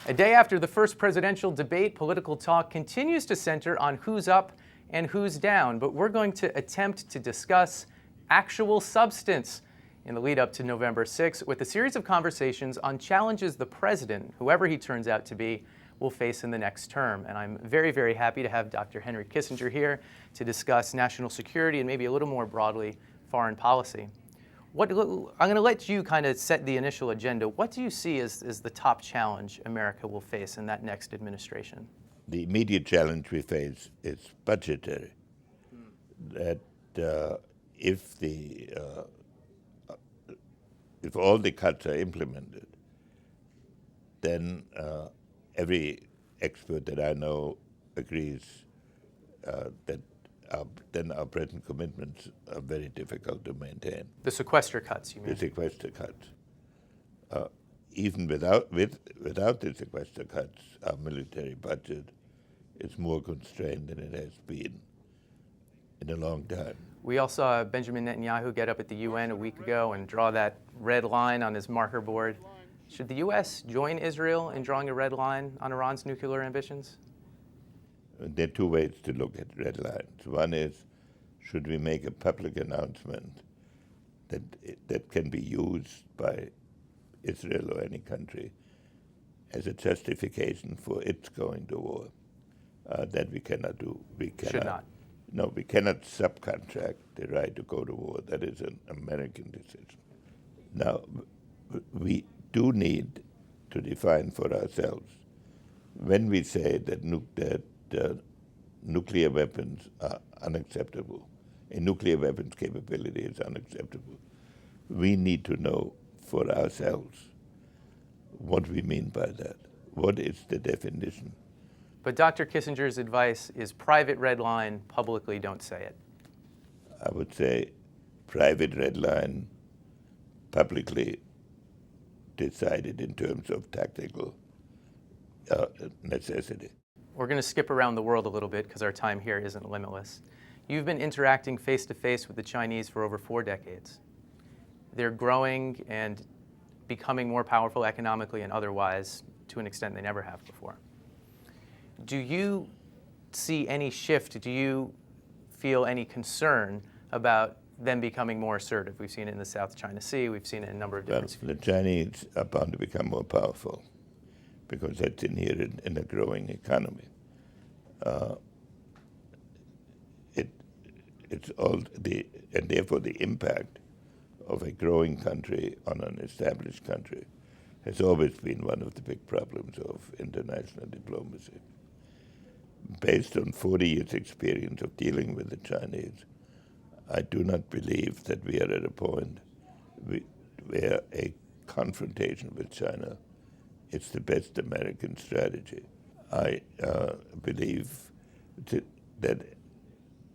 A day after the first presidential debate, political talk continues to center on who's up and who's down, but we're going to attempt to discuss actual substance in the lead up to November 6th with a series of conversations on challenges the president, whoever he turns out to be, will face in the next term. And I'm very, very happy to have Dr. Henry Kissinger here to discuss national security and maybe a little more broadly, foreign policy. I'm going to let you kind of set the initial agenda. What do you see as the top challenge America will face in that next administration? The immediate challenge we face is budgetary. That if all the cuts are implemented, then every expert that I know agrees that then our present commitments are very difficult to maintain. The sequester cuts, you mean? The sequester cuts. Even without the sequester cuts, our military budget is more constrained than it has been in a long time. We all saw Benjamin Netanyahu get up at the UN a week ago and draw that red line on his marker board. Should the U.S. join Israel in drawing a red line on Iran's nuclear ambitions? There are two ways to look at red lines. One is, should we make a public announcement that can be used by Israel or any country as a justification for its going to war? That we cannot do. Should not. No, we cannot subcontract the right to go to war. That is an American decision. Now, we do need to define for ourselves when we say that nuclear weapons are unacceptable, a nuclear weapons capability is unacceptable. We need to know for ourselves what we mean by that. What is the definition? But Dr. Kissinger's advice is private red line, publicly don't say it. I would say private red line, publicly decided in terms of tactical necessity. We're going to skip around the world a little bit because our time here isn't limitless. You've been interacting face-to-face with the Chinese for over 4 decades. They're growing and becoming more powerful economically and otherwise to an extent they never have before. Do you see any shift? Do you feel any concern about them becoming more assertive? We've seen it in the South China Sea. We've seen it in a number of different... Well, the Chinese are bound to become more powerful because that's inherent in a growing economy. And therefore the impact of a growing country on an established country has always been one of the big problems of international diplomacy. Based on 40 years' experience of dealing with the Chinese, I do not believe that we are at a point where a confrontation with China is the best American strategy. I believe that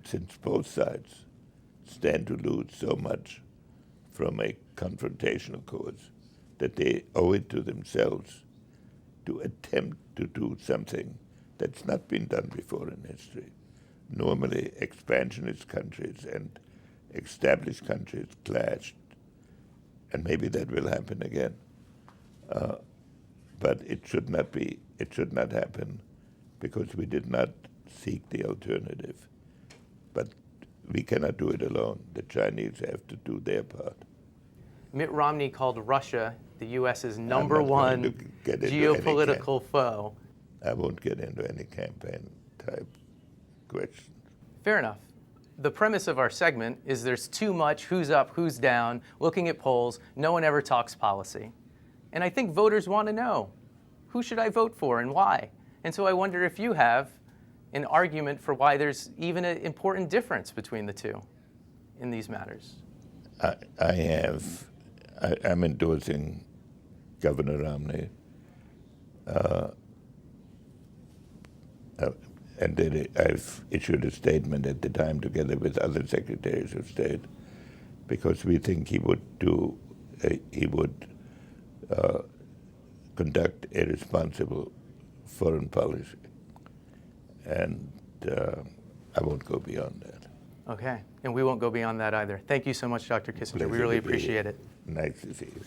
since both sides stand to lose so much from a confrontational course, that they owe it to themselves to attempt to do something that's not been done before in history. Normally, expansionist countries and established countries clashed, and maybe that will happen again. But it should not be. It should not happen because we did not seek the alternative. But we cannot do it alone. The Chinese have to do their part. Mitt Romney called Russia the U.S.'s number one geopolitical foe. I won't get into any campaign-type questions. Fair enough. The premise of our segment is there's too much who's up, who's down, looking at polls. No one ever talks policy. And I think voters want to know, who should I vote for and why? And so I wonder if you have an argument for why there's even an important difference between the two in these matters. I'm endorsing Governor Romney. And then I've issued a statement at the time together with other secretaries of state because we think he would conduct a responsible foreign policy. And I won't go beyond that. Okay, and we won't go beyond that either. Thank you so much, Dr. Kissinger. We really appreciate it. Nice to see you.